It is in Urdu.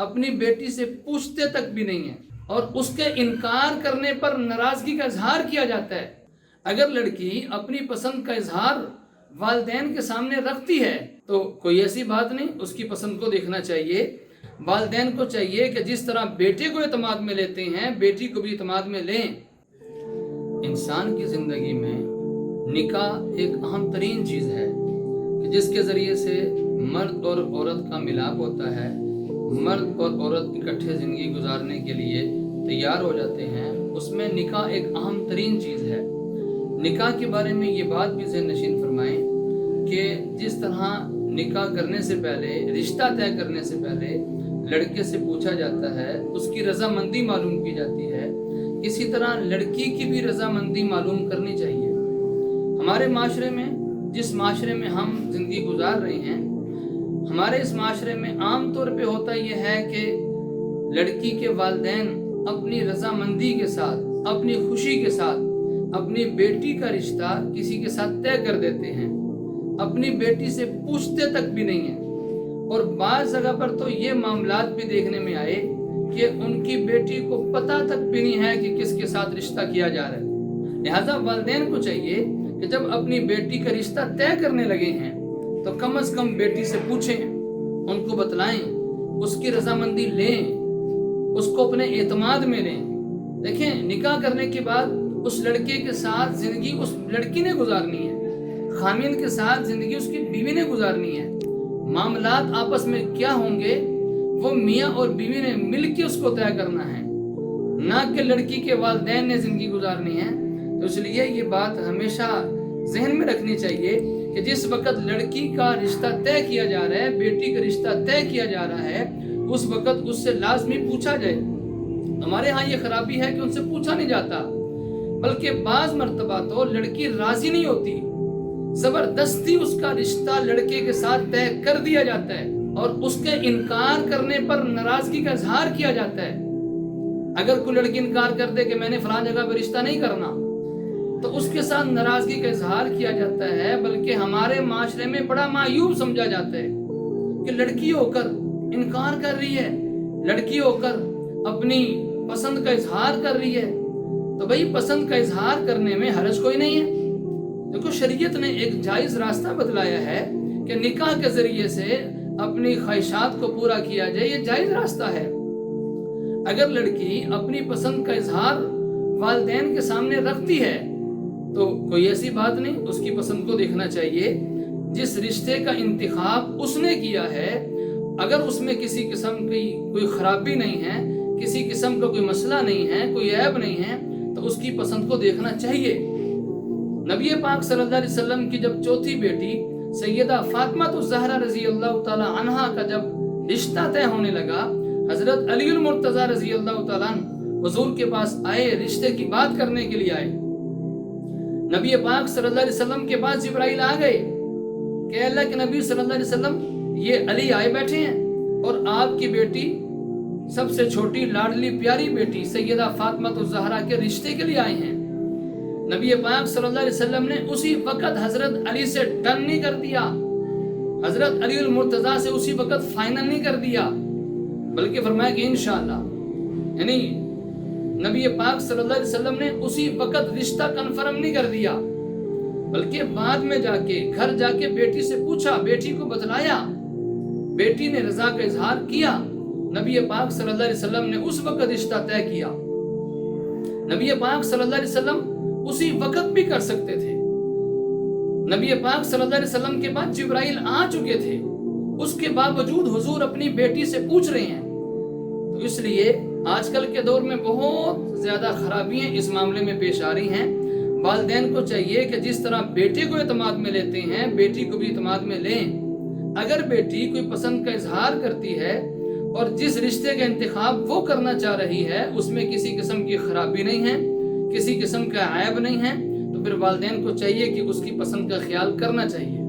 اپنی بیٹی سے پوچھتے تک بھی نہیں ہیں اور اس کے انکار کرنے پر ناراضگی کا اظہار کیا جاتا ہے۔ اگر لڑکی اپنی پسند کا اظہار والدین کے سامنے رکھتی ہے تو کوئی ایسی بات نہیں، اس کی پسند کو دیکھنا چاہیے۔ والدین کو چاہیے کہ جس طرح بیٹے کو اعتماد میں لیتے ہیں بیٹی کو بھی اعتماد میں لیں۔ انسان کی زندگی میں نکاح ایک اہم ترین چیز ہے کہ جس کے ذریعے سے مرد اور عورت کا ملاپ ہوتا ہے، مرد اور عورت اکٹھے زندگی گزارنے کے لیے تیار ہو جاتے ہیں۔ اس میں نکاح ایک اہم ترین چیز ہے۔ نکاح کے بارے میں یہ بات بھی ذہن نشین فرمائیں کہ جس طرح نکاح کرنے سے پہلے، رشتہ طے کرنے سے پہلے لڑکے سے پوچھا جاتا ہے، اس کی رضامندی معلوم کی جاتی ہے، اسی طرح لڑکی کی بھی رضامندی معلوم کرنی چاہیے۔ ہمارے معاشرے میں، جس معاشرے میں ہم زندگی گزار رہے ہیں، ہمارے اس معاشرے میں عام طور پہ ہوتا یہ ہے کہ لڑکی کے والدین اپنی رضامندی کے ساتھ، اپنی خوشی کے ساتھ اپنی بیٹی کا رشتہ کسی کے ساتھ طے کر دیتے ہیں، اپنی بیٹی سے پوچھتے تک بھی نہیں ہیں۔ اور بعض جگہ پر تو یہ معاملات بھی دیکھنے میں آئے کہ ان کی بیٹی کو پتہ تک بھی نہیں ہے کہ کس کے ساتھ رشتہ کیا جا رہا ہے۔ لہذا والدین کو چاہیے کہ جب اپنی بیٹی کا رشتہ طے کرنے لگے ہیں تو کم از کم بیٹی سے پوچھیں، ان کو بتلائیں، اس کی رضامندی لیں، اس کو اپنے اعتماد میں لیں۔ دیکھیں، نکاح کرنے کے بعد اس لڑکے کے ساتھ زندگی اس لڑکی نے گزارنی ہے، خامند کے ساتھ زندگی اس کی بیوی نے گزارنی ہے۔ معاملات آپس میں کیا ہوں گے وہ میاں اور بیوی نے مل کے اس کو طے کرنا ہے، نہ کہ لڑکی کے والدین نے زندگی گزارنی ہے۔ تو اس لیے یہ بات ہمیشہ ذہن میں رکھنی چاہیے کہ جس وقت لڑکی کا رشتہ طے کیا جا رہا ہے، بیٹی کا رشتہ طے کیا جا رہا ہے، اس وقت اس سے لازمی پوچھا جائے۔ ہمارے ہاں یہ خرابی ہے کہ ان سے پوچھا نہیں جاتا، بلکہ بعض مرتبہ تو لڑکی راضی نہیں ہوتی، زبردستی اس کا رشتہ لڑکے کے ساتھ طے کر دیا جاتا ہے اور اس کے انکار کرنے پر ناراضگی کا اظہار کیا جاتا ہے۔ اگر کوئی لڑکی انکار کر دے کہ میں نے فلاں جگہ پہ رشتہ نہیں کرنا تو اس کے ساتھ ناراضگی کا اظہار کیا جاتا ہے، بلکہ ہمارے معاشرے میں بڑا معیوب سمجھا جاتا ہے کہ لڑکی ہو کر انکار کر رہی ہے، لڑکی ہو کر اپنی پسند کا اظہار کر رہی ہے۔ تو بھئی پسند کا اظہار کرنے میں حرج کوئی نہیں ہے۔ دیکھو، شریعت نے ایک جائز راستہ بتلایا ہے کہ نکاح کے ذریعے سے اپنی خواہشات کو پورا کیا جائے، یہ جائز راستہ ہے۔ اگر لڑکی اپنی پسند کا اظہار والدین کے سامنے رکھتی ہے تو کوئی ایسی بات نہیں، اس کی پسند کو دیکھنا چاہیے۔ جس رشتے کا انتخاب اس نے کیا ہے، اگر اس میں کسی قسم کی کوئی خرابی نہیں ہے، کسی قسم کا کوئی مسئلہ نہیں ہے، کوئی عیب نہیں ہے، تو اس کی پسند کو دیکھنا چاہیے۔ نبی پاک صلی اللہ علیہ وسلم کی جب چوتھی بیٹی سیدہ فاطمہ الزہرا رضی اللہ تعالی عنہا کا جب رشتہ طے ہونے لگا، حضرت علی المرتضیٰ رضی اللہ تعالیٰ عنہ حضور کے پاس آئے، رشتے کی بات کرنے کے لیے آئے۔ نبی پاک صلی اللہ علیہ وسلم کے پاس جبرائیل آ گئے کہ اللہ کے نبی صلی اللہ علیہ وسلم، یہ علی آئے بیٹھے ہیں اور آپ کی بیٹی، سب سے چھوٹی لاڈلی پیاری بیٹی سیدہ فاطمہ الزہرا کے رشتے کے لیے آئے ہیں۔ نبی پاک صلی اللہ علیہ وسلم نے اسی وقت حضرت علی سے ڈن نہیں کر دیا، حضرت علی المرتضیٰ سے اسی وقت فائنل نہیں کر دیا، بلکہ فرمایا کہ انشاءاللہ، یعنی نبی پاک صلی اللہ علیہ وسلم نے اسی وقت رشتہ کنفرم نہیں کر دیا، بلکہ بعد میں جا کے گھر جا کے بیٹی سے پوچھا، بیٹی کو بتلایا، بیٹی نے رضا کا اظہار کیا، نبی پاک صلی اللہ علیہ وسلم نے اس وقت رشتہ طے کیا۔ نبی پاک صلی اللہ علیہ وسلم اسی وقت بھی کر سکتے تھے۔ نبی پاک صلی اللہ علیہ وسلم کے بعد جبرائیل آ چکے تھے، اس کے باوجود حضور اپنی بیٹی سے پوچھ رہے ہیں۔ تو اس لیے آج کل کے دور میں بہت زیادہ خرابیاں اس معاملے میں پیش آ رہی ہیں۔ والدین کو چاہیے کہ جس طرح بیٹے کو اعتماد میں لیتے ہیں بیٹی کو بھی اعتماد میں لیں۔ اگر بیٹی کوئی پسند کا اظہار کرتی ہے اور جس رشتے کا انتخاب وہ کرنا چاہ رہی ہے اس میں کسی قسم کی خرابی نہیں ہے، کسی قسم کا عیب نہیں ہے، تو پھر والدین کو چاہیے کہ اس کی پسند کا خیال کرنا چاہیے۔